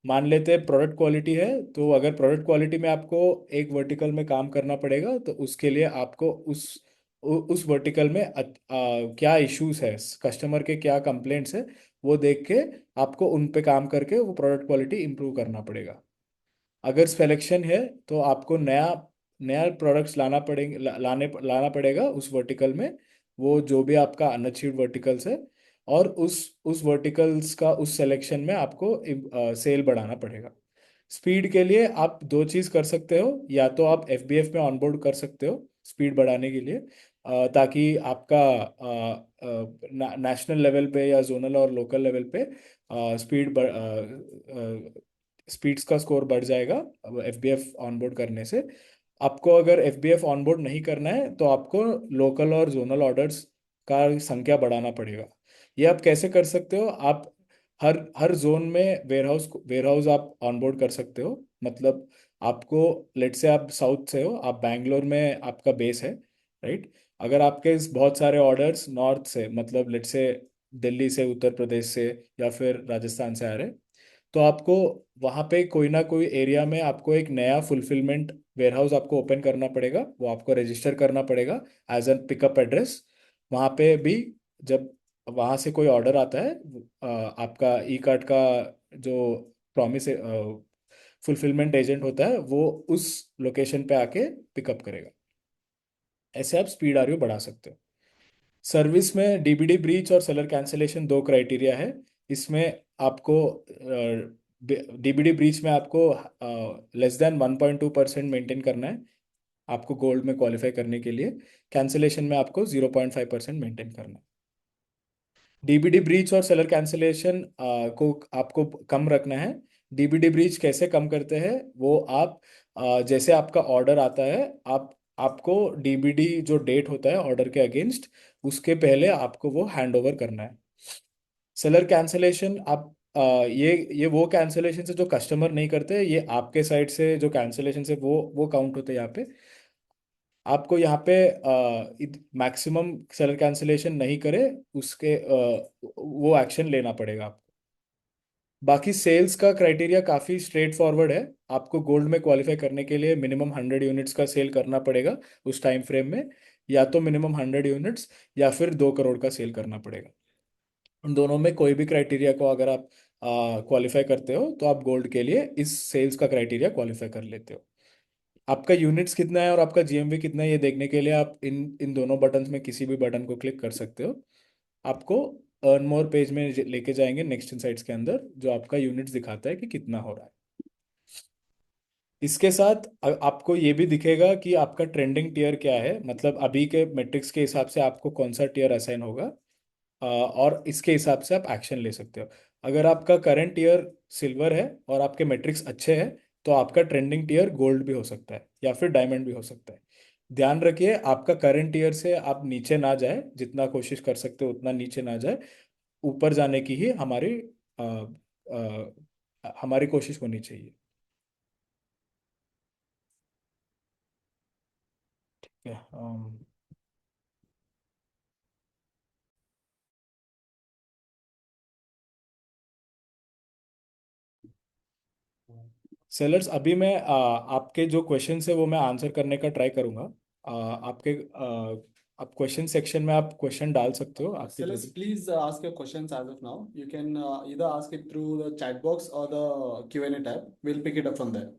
B: मान लेते हैं प्रोडक्ट क्वालिटी है, तो अगर प्रोडक्ट क्वालिटी में आपको एक वर्टिकल में काम करना पड़ेगा तो उसके लिए आपको उस वर्टिकल में क्या इश्यूज है, कस्टमर के क्या कंप्लेंट्स है, वो देख के आपको उन पे काम करके वो प्रोडक्ट क्वालिटी इंप्रूव करना पड़ेगा। अगर सिलेक्शन है तो आपको नया नया प्रोडक्ट्स लाना पड़ेंगे, लाना पड़ेगा उस वर्टिकल में, वो जो भी आपका अनअचीव्ड वर्टिकल्स है, और उस वर्टिकल्स का उस सिलेक्शन में आपको सेल बढ़ाना पड़ेगा। स्पीड के लिए आप दो चीज़ कर सकते हो, या तो आप एफबीएफ में ऑनबोर्ड कर सकते हो स्पीड बढ़ाने के लिए, ताकि आपका नेशनल लेवल पे या जोनल और लोकल लेवल पे स्पीड्स का स्कोर बढ़ जाएगा एफबीएफ ऑनबोर्ड करने से। आपको अगर एफबीएफ ऑनबोर्ड नहीं करना है तो आपको लोकल और जोनल ऑर्डर्स का संख्या बढ़ाना पड़ेगा। ये आप कैसे कर सकते हो? आप हर हर जोन में वेयर हाउस आप ऑनबोर्ड कर सकते हो। मतलब आपको, लेट से आप साउथ से हो, आप बैंगलोर में आपका बेस है, राइट? अगर आपके बहुत सारे ऑर्डर्स नॉर्थ से, मतलब लेट से दिल्ली से, उत्तर प्रदेश से, या फिर राजस्थान से आ रहे, तो आपको वहाँ पे कोई ना कोई एरिया में आपको एक नया फुलफिलमेंट वेयरहाउस आपको ओपन करना पड़ेगा, वो आपको रजिस्टर करना पड़ेगा एज एन पिकअप एड्रेस। वहाँ पे भी जब वहाँ से कोई ऑर्डर आता है, आपका ई कार्ट का जो प्रॉमिस फुलफिलमेंट एजेंट होता है वो उस लोकेशन पे आके पिकअप करेगा। ऐसे आप स्पीड आरयू बढ़ा सकते हो। सर्विस में डीबीडी ब्रीच और सेलर कैंसिलेशन दो क्राइटेरिया है। इसमें आपको डीबीडी ब्रीच में आपको -1.2% मेंटेन करना है, आपको गोल्ड में क्वालिफाई करने के लिए। कैंसिलेशन में आपको 0.5% मेंटेन करना है। डीबीडी ब्रीच और सेलर कैंसिलेशन को आपको कम रखना है। डीबीडी ब्रीच कैसे कम करते हैं वो आप, जैसे आपका ऑर्डर आता है, आपको डीबीडी जो डेट होता है ऑर्डर के अगेंस्ट, उसके पहले आपको वो हैंड ओवर करना है। सेलर कैंसिलेशन आप, ये वो कैंसिलेशन से जो कस्टमर नहीं करते, ये आपके साइड से जो कैंसिलेशन से वो काउंट होते हैं यहाँ पे। आपको यहाँ पे मैक्सिमम सेलर कैंसिलेशन नहीं करे, उसके वो एक्शन लेना पड़ेगा आपको। बाकी सेल्स का क्राइटेरिया काफ़ी स्ट्रेट फॉरवर्ड है। आपको गोल्ड में क्वालिफाई करने के लिए मिनिमम 100 यूनिट्स का सेल करना पड़ेगा उस टाइम फ्रेम में, या तो मिनिमम 100 यूनिट्स या फिर 2 करोड़ का सेल करना पड़ेगा। उन दोनों में कोई भी क्राइटेरिया को अगर आप क्वालिफाई करते हो तो आप गोल्ड के लिए इस सेल्स का क्राइटेरिया क्वालिफाई कर लेते हो। आपका यूनिट्स कितना है और आपका जीएमवी कितना है, ये देखने के लिए आप इन इन दोनों बटन्स में किसी भी बटन को क्लिक कर सकते हो। आपको अर्न मोर पेज में लेके जाएंगे नेक्स्ट इनसाइट्स के अंदर, जो आपका यूनिट्स दिखाता है कि कितना हो रहा है। इसके साथ आपको ये भी दिखेगा कि आपका ट्रेंडिंग टीयर क्या है, मतलब अभी के मेट्रिक्स के हिसाब से आपको कौन सा टीयर असाइन होगा, और इसके हिसाब से आप एक्शन ले सकते हो। अगर आपका करंट ईयर सिल्वर है और आपके मेट्रिक्स अच्छे हैं, तो आपका ट्रेंडिंग टीयर गोल्ड भी हो सकता है या फिर डायमंड भी हो सकता है। ध्यान रखिए, आपका करंट ईयर से आप नीचे ना जाए, जितना कोशिश कर सकते हो उतना नीचे ना जाए। ऊपर जाने की ही हमारी कोशिश होनी चाहिए। ठीक है। सेलर्स, अभी मैं आपके जो क्वेश्चन है वो मैं आंसर करने का ट्राई करूंगा। आपके आप क्वेश्चन सेक्शन में आप क्वेश्चन डाल सकते हो आपके जो
C: Sellers,
B: भी।
C: please ask your questions as of now. You can either ask it through the chat box or the Q&A tab. We'll pick it up from there.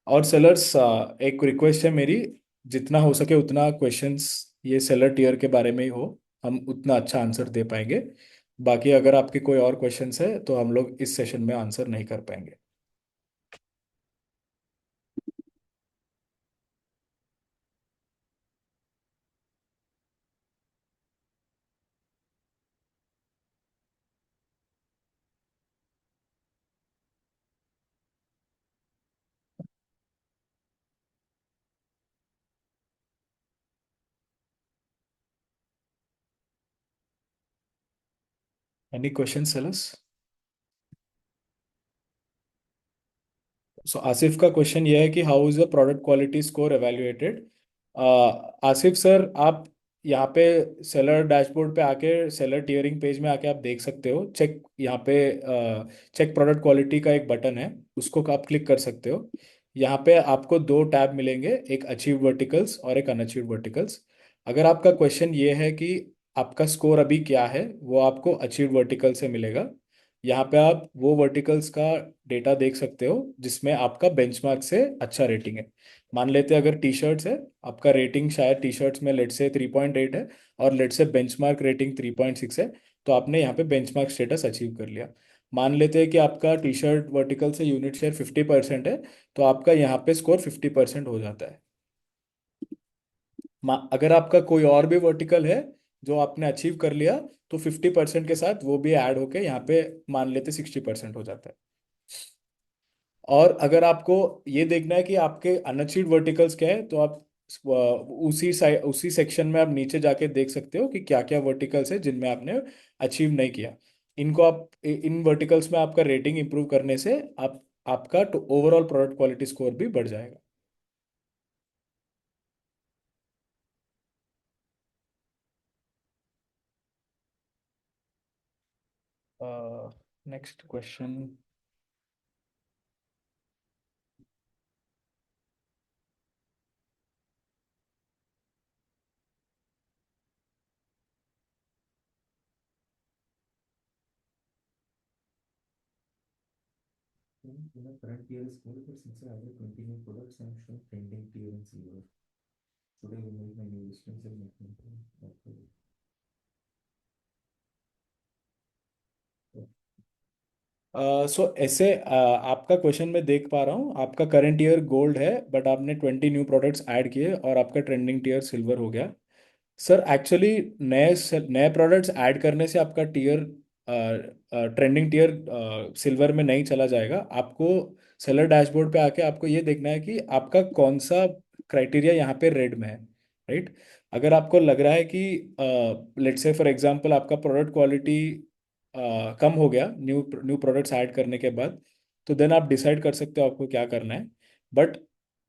B: और सेलर्स, एक रिक्वेस्ट है मेरी, जितना हो सके उतना क्वेश्चंस ये सेलर टीयर के बारे में ही हो, हम उतना अच्छा आंसर दे पाएंगे। बाकी अगर आपके कोई और क्वेश्चंस है तो हम लोग इस सेशन में आंसर नहीं कर पाएंगे। Any question sellers? So Asif का क्वेश्चन ये है कि how is the product quality score evaluated. Asif sir, आप यहाँ पे सेलर डैशबोर्ड पे आके, सेलर टियरिंग पेज में आके आप देख सकते हो, चेक यहाँ पे चेक प्रोडक्ट क्वालिटी का एक बटन है, उसको आप क्लिक कर सकते हो। यहाँ पे आपको दो टैब मिलेंगे, एक अचीव वर्टिकल्स और एक अनअचीव वर्टिकल्स। अगर आपका क्वेश्चन ये है कि आपका स्कोर अभी क्या है, वो आपको अचीव वर्टिकल से मिलेगा। यहाँ पे आप वो वर्टिकल्स का डेटा देख सकते हो जिसमें आपका बेंचमार्क से अच्छा रेटिंग है। मान लेते हैं अगर टी शर्ट्स है, आपका रेटिंग शायद टी शर्ट्स में लेट से 3.8 है और लेट से बेंचमार्क रेटिंग 3.6 है, तो आपने यहाँ पे बेंचमार्क स्टेटस अचीव कर लिया। मान लेते हैं कि आपका टी शर्ट वर्टिकल से यूनिट शेयर 50% है, तो आपका यहाँ पे स्कोर 50% हो जाता है। अगर आपका कोई और भी वर्टिकल है जो आपने अचीव कर लिया, तो 50% के साथ वो भी ऐड होके यहाँ पे मान लेते 60% हो जाता है। और अगर आपको ये देखना है कि आपके अनअचीव्ड वर्टिकल्स क्या है, तो आप उसी सेक्शन में आप नीचे जाके देख सकते हो कि क्या क्या वर्टिकल्स है जिनमें आपने अचीव नहीं किया। इनको आप इन वर्टिकल्स में आपका रेटिंग इंप्रूव करने से आप आपका ओवरऑल प्रोडक्ट क्वालिटी स्कोर भी बढ़ जाएगा। Next question.
A: In the current year is good, but since I have 20 new products, I'm showing trending tier in silver. Should I remove my new listings and make them okay?
B: सो ऐसे आपका question मैं देख पा रहा हूँ, आपका current year gold है but आपने 20 न्यू प्रोडक्ट्स ऐड किए और आपका ट्रेंडिंग टीयर सिल्वर हो गया। सर एक्चुअली नए नए प्रोडक्ट्स ऐड करने से आपका टीयर ट्रेंडिंग टीयर सिल्वर में नहीं चला जाएगा। आपको सेलर डैशबोर्ड पे आके आपको ये देखना है कि आपका कौन सा क्राइटेरिया यहाँ पे रेड में है, राइट। अगर आपको लग रहा है कि लेट्स से फॉर एग्जांपल आपका प्रोडक्ट क्वालिटी कम हो गया न्यू न्यू प्रोडक्ट्स ऐड करने के बाद, तो देन आप डिसाइड कर सकते हो आपको क्या करना है। But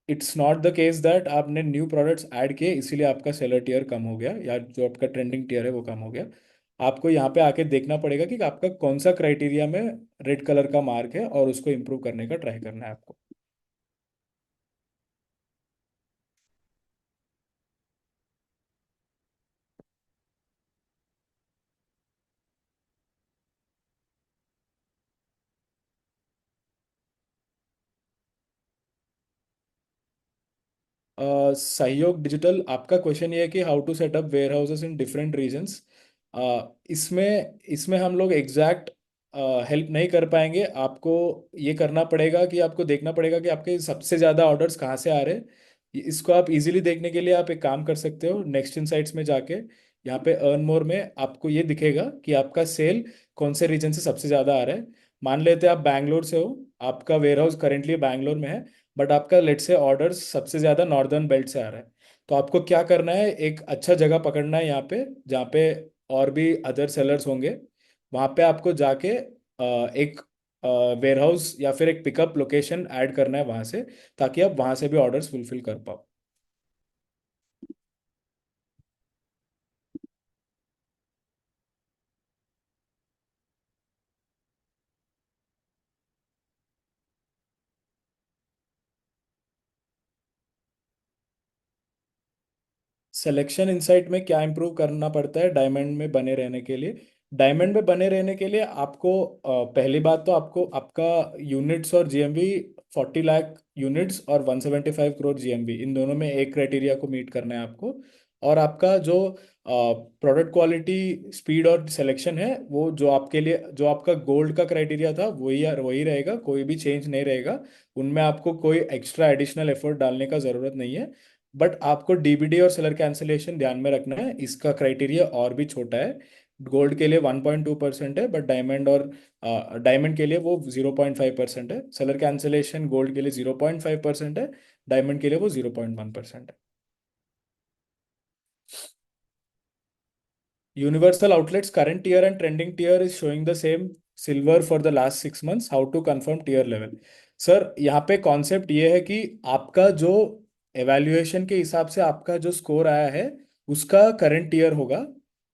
B: it's not the case that आपने न्यू प्रोडक्ट्स ऐड किए इसीलिए आपका सेलर टियर कम हो गया या जो आपका ट्रेंडिंग टियर है वो कम हो गया। आपको यहाँ पे आके देखना पड़ेगा कि आपका कौन सा क्राइटेरिया में रेड कलर का मार्क है और उसको इम्प्रूव करने का ट्राई करना है आपको। सहयोग डिजिटल, आपका क्वेश्चन ये है कि how to setup warehouses in different regions. इसमें इसमें हम लोग एग्जैक्ट हेल्प नहीं कर पाएंगे। आपको ये करना पड़ेगा कि आपको देखना पड़ेगा कि आपके सबसे ज़्यादा ऑर्डर्स कहाँ से आ रहे हैं। इसको आप इजीली देखने के लिए आप एक काम कर सकते हो, नेक्स्ट इनसाइट्स में जाके यहाँ पे अर्न मोर में आपको ये दिखेगा कि आपका सेल कौन से रीजन से सबसे ज़्यादा आ रहा है। मान लेते हैं आप बैंगलोर से हो, आपका वेयर हाउस करेंटली बैंगलोर में है, बट आपका लेट से ऑर्डर्स सबसे ज़्यादा नॉर्दर्न बेल्ट से आ रहा है। तो आपको क्या करना है, एक अच्छा जगह पकड़ना है यहाँ पे जहाँ पे और भी अदर सेलर्स होंगे। वहाँ पे आपको जाके एक वेयर हाउस या फिर एक पिकअप लोकेशन ऐड करना है वहाँ से, ताकि आप वहाँ से भी ऑर्डर्स फुलफिल कर पाओ। सिलेक्शन इंसाइट में क्या इंप्रूव करना पड़ता है डायमंड में बने रहने के लिए? डायमंड में बने रहने के लिए आपको पहली बात तो आपको आपका यूनिट्स और जीएमवी 40 लाख यूनिट्स और 175 करोड़ जीएमवी, इन दोनों में एक क्राइटेरिया को मीट करना है आपको। और आपका जो प्रोडक्ट क्वालिटी स्पीड और सिलेक्शन है वो जो आपके लिए जो आपका गोल्ड का क्राइटेरिया था वही वही रहेगा, कोई भी चेंज नहीं रहेगा। उनमें आपको कोई एक्स्ट्रा एडिशनल एफर्ट डालने का ज़रूरत नहीं है। बट आपको डीबीडी और सेलर कैंसिलेशन ध्यान में रखना है, इसका क्राइटेरिया और भी छोटा है। गोल्ड के लिए 1.2% है, बट डायमंड और डायमंड के लिए वो 0.5% है। सेलर कैंसिलेशन गोल्ड के लिए 0.5% है, डायमंड के लिए वो 0.1% है। Universal Outlet's current tier and trending tier is showing the same silver for the last 6 months. How to confirm tier level? Sir यहाँ पे कॉन्सेप्ट ये है कि आपका जो एवेल्युएशन के हिसाब से आपका जो स्कोर आया है उसका करंट टीयर होगा।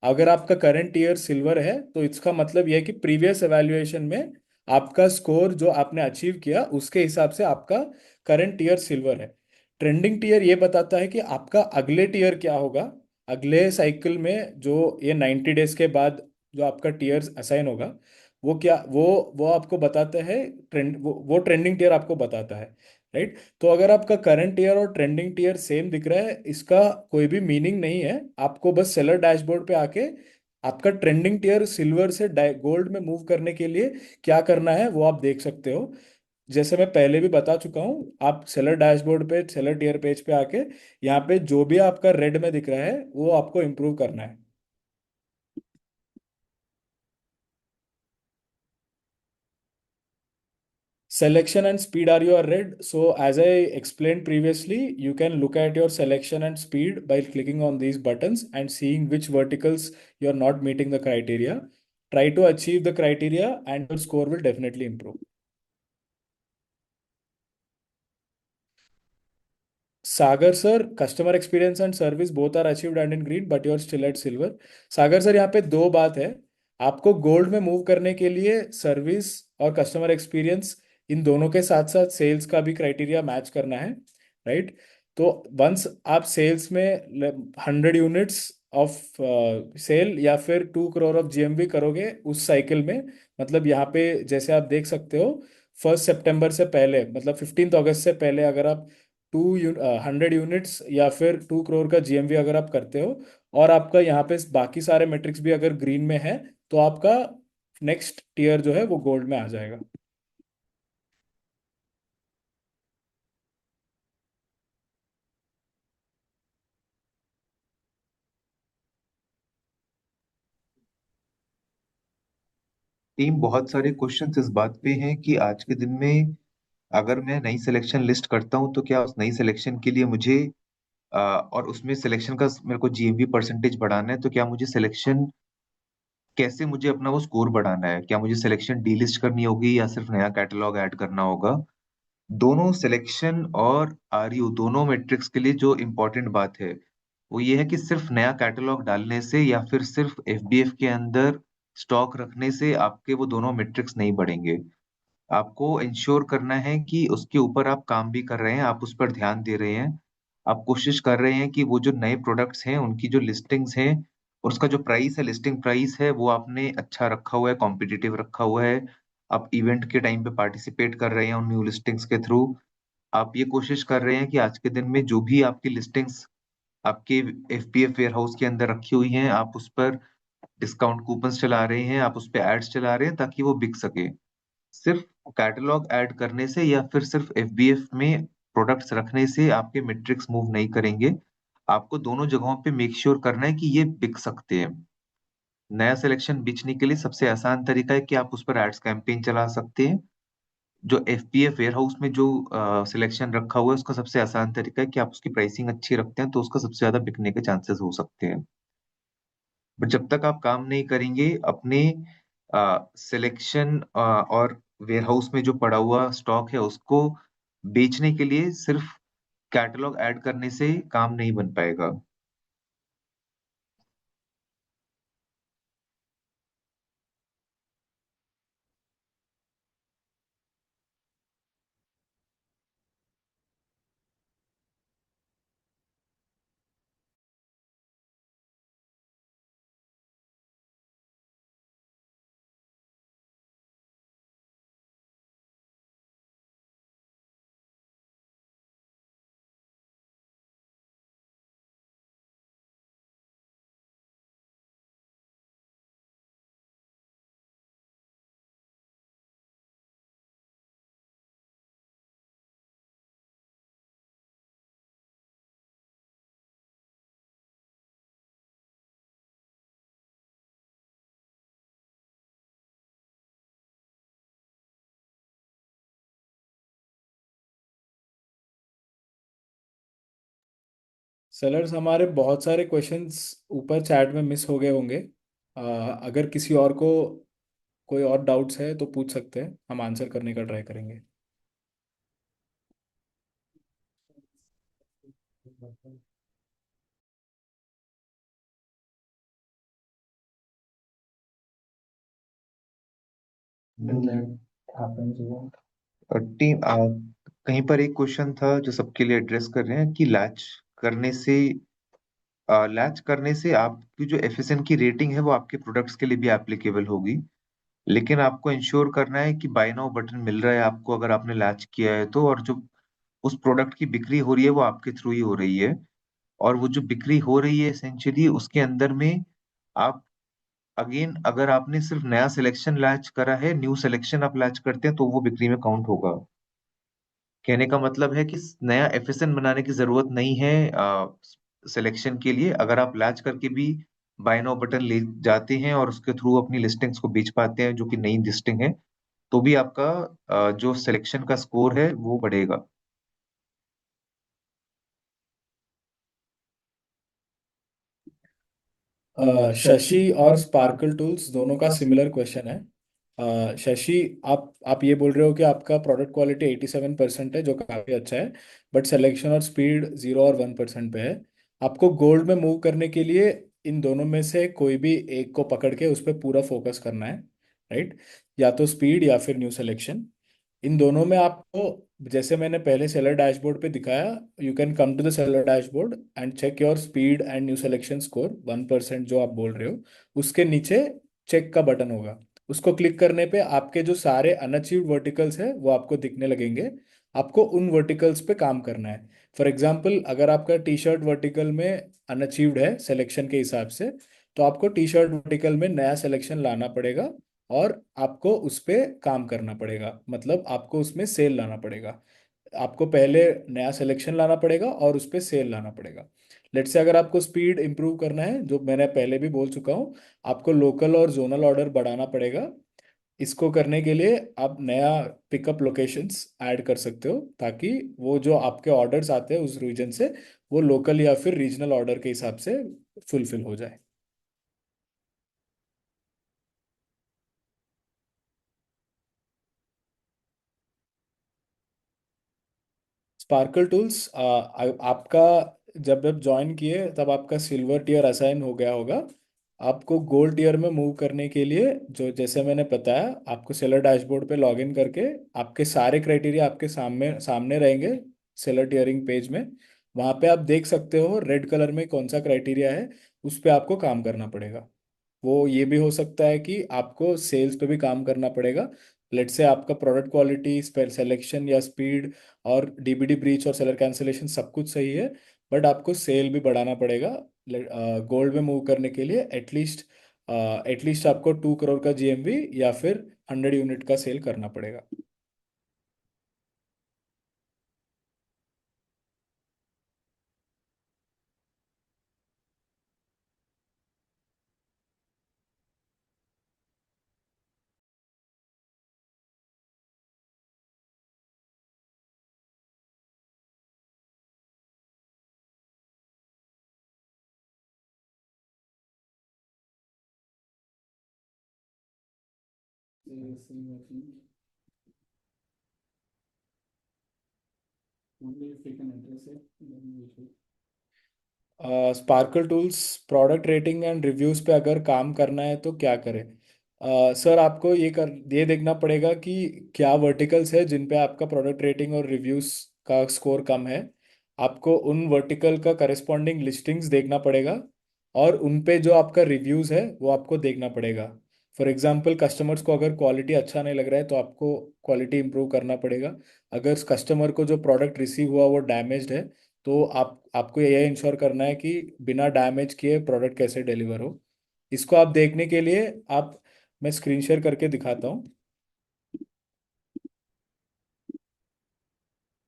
B: अगर आपका करंट टीयर सिल्वर है तो इसका मतलब यह है कि प्रीवियस एवेल्युएशन में आपका स्कोर जो आपने अचीव किया उसके हिसाब से आपका करंट टीयर सिल्वर है। ट्रेंडिंग टीयर ये बताता है कि आपका अगले टीयर क्या होगा, अगले साइकिल में जो ये 90 डेज के बाद जो आपका टीयर्स असाइन होगा वो आपको बताते हैं ट्रेंड, वो ट्रेंडिंग टियर आपको बताता है, राइट। तो अगर आपका करंट टियर और ट्रेंडिंग टियर सेम दिख रहा है, इसका कोई भी मीनिंग नहीं है। आपको बस सेलर डैशबोर्ड पे आके आपका ट्रेंडिंग टियर सिल्वर से गोल्ड में मूव करने के लिए क्या करना है वो आप देख सकते हो। जैसे मैं पहले भी बता चुका हूँ, आप सेलर डैशबोर्ड पे सेलर टियर पेज पे आके यहाँ पे जो भी आपका रेड में दिख रहा है वो आपको इम्प्रूव करना है। Selection and speed are your red. So as I explained previously, you can look at your selection and speed by clicking on these buttons and seeing which verticals you're not meeting the criteria. Try to achieve the criteria and your score will definitely improve. Sagar sir, customer experience and service both are achieved and in green but you are still at silver. Sagar sir, यहाँ पे दो बात है। आपको gold में move करने के लिए सर्विस और कस्टमर एक्सपीरियंस इन दोनों के साथ साथ सेल्स का भी क्राइटेरिया मैच करना है, राइट। तो वंस आप सेल्स में 100 यूनिट्स ऑफ सेल या फिर 2 करोड़ ऑफ जीएमवी करोगे उस साइकिल में, मतलब यहाँ पे जैसे आप देख सकते हो 1 सितंबर से पहले, मतलब 15 अगस्त से पहले अगर आप 100 यूनिट्स या फिर 2 करोड़ का जीएमवी अगर आप करते हो और आपका यहाँ पे बाकी सारे मेट्रिक्स भी अगर ग्रीन में है, तो आपका नेक्स्ट टीयर जो है वो गोल्ड में आ जाएगा।
A: टीम, बहुत सारे क्वेश्चंस इस बात पे हैं कि आज के दिन में अगर मैं नई सिलेक्शन लिस्ट करता हूं तो क्या उस नई सिलेक्शन के लिए मुझे और उसमें सिलेक्शन का मेरे को जीएमवी परसेंटेज बढ़ाना है, तो क्या मुझे सिलेक्शन कैसे मुझे अपना वो स्कोर बढ़ाना है? क्या मुझे सिलेक्शन डीलिस्ट करनी होगी या सिर्फ नया कैटलॉग ऐड करना होगा? दोनों सिलेक्शन और आरयू दोनों मैट्रिक्स के लिए जो इम्पोर्टेंट बात है वो ये है कि सिर्फ नया कैटलॉग डालने से या फिर सिर्फ एफबीएफ के अंदर स्टॉक रखने से आपके वो दोनों मैट्रिक्स नहीं बढ़ेंगे। आपको इंश्योर करना है कि उसके ऊपर आप काम भी कर रहे हैं, आप उस पर ध्यान दे रहे हैं, आप कोशिश कर रहे हैं कि वो जो नए प्रोडक्ट्स हैं उनकी जो लिस्टिंग्स हैं और उसका जो प्राइस है, लिस्टिंग प्राइस है, वो आपने अच्छा रखा हुआ है, कॉम्पिटिटिव रखा हुआ है। आप इवेंट के टाइम पे पार्टिसिपेट कर रहे हैं उन न्यू लिस्टिंग्स के थ्रू। आप ये कोशिश कर रहे हैं कि आज के दिन में जो भी आपकी लिस्टिंग्स आपके एफपीएफ वेयर हाउस के अंदर रखी हुई हैं, आप उस पर डिस्काउंट कूपन्स चला रहे हैं, आप उस पे एड्स चला रहे हैं ताकि वो बिक सके। सिर्फ कैटलॉग ऐड करने से या फिर सिर्फ एफबीएफ में प्रोडक्ट्स रखने से आपके मैट्रिक्स मूव नहीं करेंगे। आपको दोनों जगहों पे मेक श्योर करना है कि ये बिक सकते हैं। नया सिलेक्शन बेचने के लिए सबसे आसान तरीका है कि आप उस पर एड्स कैंपेन चला सकते हैं। जो एफपीएफ वेयर हाउस में जो सिलेक्शन रखा हुआ है उसका सबसे आसान तरीका है कि आप उसकी प्राइसिंग अच्छी रखते हैं तो उसका सबसे ज्यादा बिकने के चांसेस हो सकते हैं। बट जब तक आप काम नहीं करेंगे अपने सिलेक्शन और वेयरहाउस में जो पड़ा हुआ स्टॉक है उसको बेचने के लिए सिर्फ कैटलॉग ऐड करने से काम नहीं बन पाएगा।
B: सेलर्स, हमारे बहुत सारे क्वेश्चंस ऊपर चैट में मिस हो गए होंगे। अगर किसी और को कोई और डाउट्स है तो पूछ सकते हैं, हम आंसर करने का ट्राई करेंगे।
A: और टीम, कहीं पर एक क्वेश्चन था जो सबके लिए एड्रेस कर रहे हैं कि करने से लैच करने से आपकी जो एफएसएन की रेटिंग है वो आपके प्रोडक्ट्स के लिए भी एप्लीकेबल होगी। लेकिन आपको इंश्योर करना है कि बाय नाउ बटन मिल रहा है आपको, अगर आपने लैच किया है तो, और जो उस प्रोडक्ट की बिक्री हो रही है वो आपके थ्रू ही हो रही है। और वो जो बिक्री हो रही है एसेंशियली उसके अंदर में आप, अगेन अगर आपने सिर्फ नया सिलेक्शन लैच करा है, न्यू सिलेक्शन आप लैच करते हैं तो वो बिक्री में काउंट होगा। कहने का मतलब है कि नया एफएसएन बनाने की जरूरत नहीं है सिलेक्शन के लिए। अगर आप लैच करके भी बाय नाउ बटन ले जाते हैं और उसके थ्रू अपनी लिस्टिंग्स को बेच पाते हैं जो कि नई लिस्टिंग है, तो भी आपका जो सिलेक्शन का स्कोर है वो बढ़ेगा।
B: शशि और स्पार्कल टूल्स दोनों का सिमिलर क्वेश्चन है। शशि, आप ये बोल रहे हो कि आपका प्रोडक्ट क्वालिटी 87% है, जो काफ़ी अच्छा है, बट सिलेक्शन और स्पीड 0 और 1% पे है। आपको गोल्ड में मूव करने के लिए इन दोनों में से कोई भी एक को पकड़ के उस पर पूरा फोकस करना है, राइट? या तो स्पीड या फिर न्यू सिलेक्शन। इन दोनों में आपको, जैसे मैंने पहले सेलर डैशबोर्ड पे दिखाया, you can come to the seller dashboard and check your speed and new selection score 1% जो आप बोल रहे हो। उसके नीचे चेक का बटन होगा, उसको क्लिक करने पे आपके जो सारे अनअचीव्ड वर्टिकल्स है वो आपको दिखने लगेंगे। आपको उन वर्टिकल्स पे काम करना है। फॉर एग्जाम्पल, अगर आपका टी शर्ट वर्टिकल में अनअचीव्ड है सिलेक्शन के हिसाब से, तो आपको टी शर्ट वर्टिकल में नया सिलेक्शन लाना पड़ेगा और आपको उस पे काम करना पड़ेगा, मतलब आपको उसमें सेल लाना पड़ेगा। आपको पहले नया सिलेक्शन लाना पड़ेगा और उस पे सेल लाना पड़ेगा। लेट से अगर आपको स्पीड इंप्रूव करना है, जो मैंने पहले भी बोल चुका हूँ, आपको लोकल और जोनल ऑर्डर बढ़ाना पड़ेगा। इसको करने के लिए आप नया पिकअप लोकेशंस ऐड कर सकते हो, ताकि वो जो आपके ऑर्डर्स आते हैं उस रीजन से, वो लोकल या फिर रीजनल ऑर्डर के हिसाब से फुलफिल हो जाए। स्पार्कल टूल्स, आपका जब आप ज्वाइन किए तब आपका सिल्वर टियर असाइन हो गया होगा। आपको गोल्ड टियर में मूव करने के लिए, जो जैसे मैंने बताया, आपको सेलर डैशबोर्ड पे लॉगिन करके आपके सारे क्राइटेरिया आपके सामने सामने रहेंगे सेलर टियरिंग पेज में। वहाँ पे आप देख सकते हो रेड कलर में कौन सा क्राइटेरिया है, उस पे आपको काम करना पड़ेगा। वो ये भी हो सकता है कि आपको सेल्स पे भी काम करना पड़ेगा। लेट से आपका प्रोडक्ट क्वालिटी, सिलेक्शन या स्पीड और डीबीडी ब्रीच और सेलर कैंसिलेशन सब कुछ सही है, बट आपको सेल भी बढ़ाना पड़ेगा। गोल्ड में मूव करने के लिए एटलीस्ट आपको 2 करोड़ का जीएमवी या फिर 100 यूनिट का सेल करना पड़ेगा।
C: Yes, I think only if we can address it, then we should.
B: Sparkle tools, product rating and reviews पे अगर काम करना है तो क्या करें? सर, आपको ये देखना पड़ेगा कि क्या वर्टिकल्स है जिन पे आपका प्रोडक्ट रेटिंग और रिव्यूज का स्कोर कम है। आपको उन वर्टिकल का करस्पॉन्डिंग लिस्टिंग्स देखना पड़ेगा, और उन पे जो आपका रिव्यूज है वो आपको देखना पड़ेगा। फॉर एग्जांपल, कस्टमर्स को अगर क्वालिटी अच्छा नहीं लग रहा है तो आपको क्वालिटी इंप्रूव करना पड़ेगा। अगर कस्टमर को जो प्रोडक्ट रिसीव हुआ वो डैमेज्ड है, तो आपको यह इंश्योर करना है कि बिना डैमेज किए प्रोडक्ट कैसे डिलीवर हो। इसको आप देखने के लिए, आप मैं स्क्रीन शेयर करके दिखाता हूँ।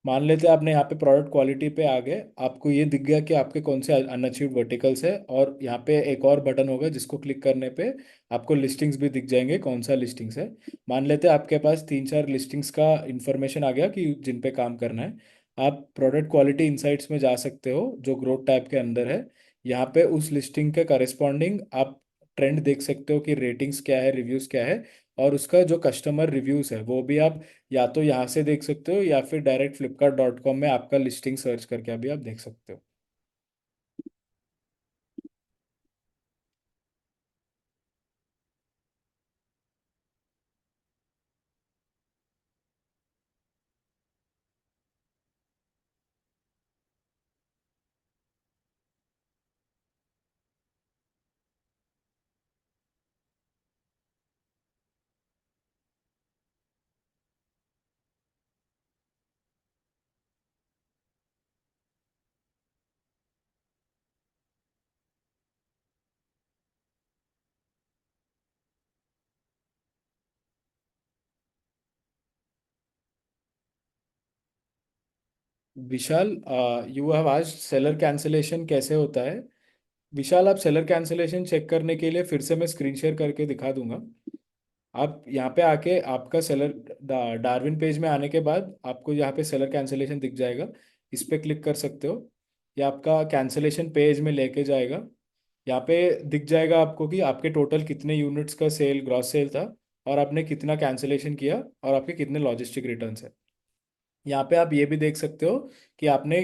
B: मान लेते हैं आपने यहाँ पे प्रोडक्ट क्वालिटी पे आ गए, आपको ये दिख गया कि आपके कौन से अनअचीव्ड वर्टिकल्स है, और यहाँ पे एक और बटन होगा जिसको क्लिक करने पे आपको लिस्टिंग्स भी दिख जाएंगे, कौन सा लिस्टिंग्स है। मान लेते हैं आपके पास 3-4 लिस्टिंग्स का इंफॉर्मेशन आ गया कि जिन पे काम करना है। आप प्रोडक्ट क्वालिटी इंसाइट्स में जा सकते हो, जो ग्रोथ टैब के अंदर है। यहाँ पे उस लिस्टिंग के करस्पॉन्डिंग आप ट्रेंड देख सकते हो कि रेटिंग्स क्या है, रिव्यूज क्या है, और उसका जो कस्टमर रिव्यूज है वो भी आप या तो यहाँ से देख सकते हो, या फिर डायरेक्ट flipkart.com में आपका लिस्टिंग सर्च करके अभी आप देख सकते हो। Vishal, you have asked seller cancellation कैसे होता है। विशाल, आप सेलर कैंसिलेशन चेक करने के लिए फिर से मैं स्क्रीन शेयर करके दिखा दूंगा। आप यहाँ पे आके आपका सेलर डार्विन पेज में आने के बाद आपको यहाँ पे सेलर कैंसिलेशन दिख जाएगा। इस पे क्लिक कर सकते हो। ये आपका कैंसिलेशन पेज में लेके जाएगा। यहाँ पे दिख जाएगा आपको कि आपके टोटल कितने यूनिट्स का सेल, ग्रॉस सेल था, और आपने कितना कैंसिलेशन किया, और आपके कितने लॉजिस्टिक रिटर्न्स है। यहाँ पे आप ये भी देख सकते हो कि आपने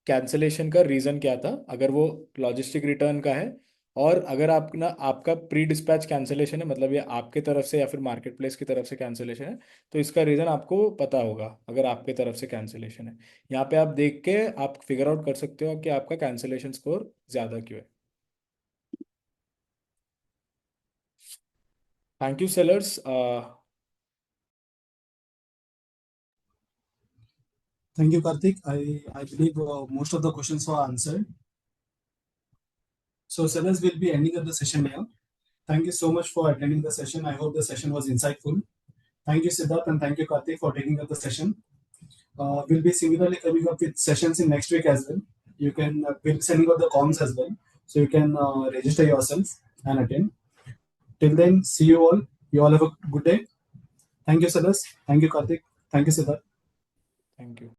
B: कैंसिलेशन का रीज़न क्या था, अगर वो लॉजिस्टिक रिटर्न का है। और अगर आपका प्री डिस्पैच कैंसिलेशन है, मतलब ये आपके तरफ से या फिर मार्केट प्लेस की तरफ से कैंसिलेशन है, तो इसका रीज़न आपको पता होगा अगर आपके तरफ से कैंसिलेशन है। यहाँ पे आप देख के आप फिगर आउट कर सकते हो कि आपका कैंसिलेशन स्कोर ज़्यादा क्यों है। Thank you sellers.
D: Thank you, Karthik. I believe most of the questions were answered. So, sellers will be ending up the session here. Thank you so much for attending the session. I hope the session was insightful. Thank you, Siddharth, and thank you, Karthik, for taking up the session. We'll be similarly coming up with sessions in next week as well. You can we'll be sending out the comms as well, so you can register yourself and attend. Till then, see you all. You all have a good day. Thank you, sellers. Thank you, Karthik. Thank you, Siddharth.
B: Thank you.